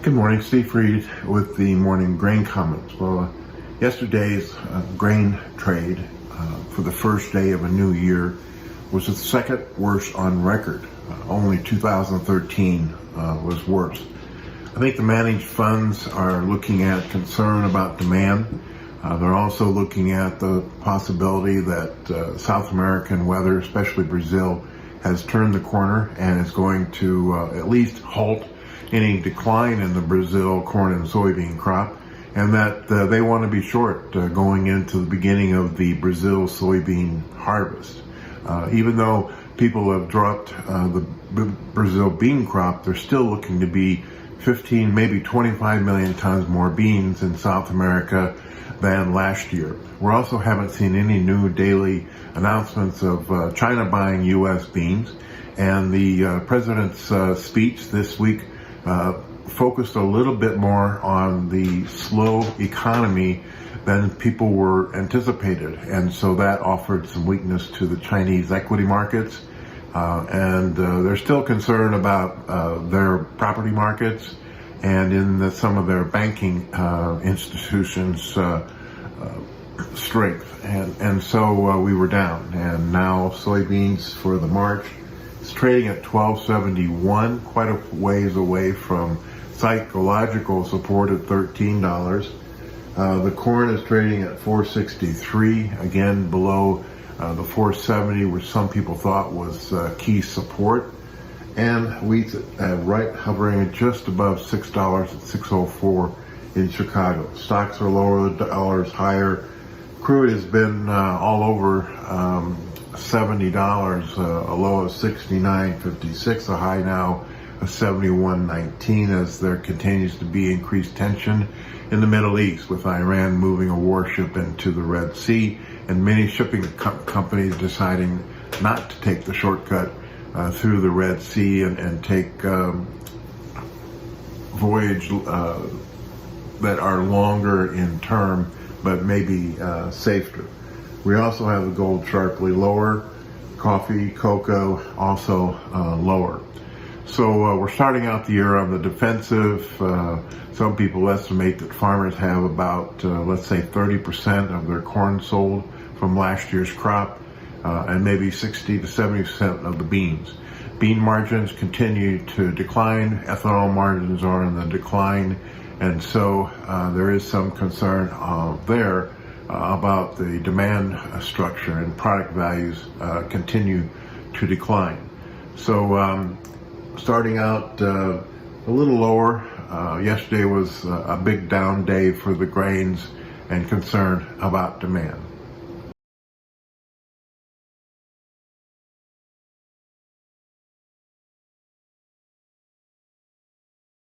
Good morning, Steve Freed with the morning grain comments. Well, yesterday's grain trade for the first day of a new year was the second worst on record. Only 2013 was worse. I think the managed funds are looking at concern about demand. They're also looking at the possibility that South American weather, especially Brazil, has turned the corner and is going to at least halt any decline in the Brazil corn and soybean crop, and that they want to be short going into the beginning of the Brazil soybean harvest. Even though people have dropped the Brazil bean crop, they're still looking to be 15, maybe 25 million tons more beans in South America than last year. We also haven't seen any new daily announcements of China buying U.S. beans, and the president's speech this week focused a little bit more on the slow economy than people were anticipated, and so that offered some weakness to the Chinese equity markets, and they're still concerned about their property markets and in some of their banking institutions' strength, and so we were down, and now soybeans for the March is trading at $12.71, quite a ways away from psychological support at $13. The corn is trading at $4.63, again below the $4.70, which some people thought was key support. And wheat right hovering at just above $6 at $6.04 in Chicago. Stocks are lower, the dollar is higher. Crude has been all over $70, a low of $69.56, a high now of $71.19, as there continues to be increased tension in the Middle East, with Iran moving a warship into the Red Sea and many shipping companies deciding not to take the shortcut through the Red Sea and take voyage that are longer in term but maybe safer. We also have the gold sharply lower, coffee, cocoa also lower. So we're starting out the year on the defensive. Some people estimate that farmers have about, let's say, 30% of their corn sold from last year's crop, and maybe 60 to 70% of the beans. Bean margins continue to decline. Ethanol margins are in the decline, and so there is some concern there about the demand structure, and product values continue to decline. So starting out a little lower. Yesterday was a big down day for the grains and concern about demand.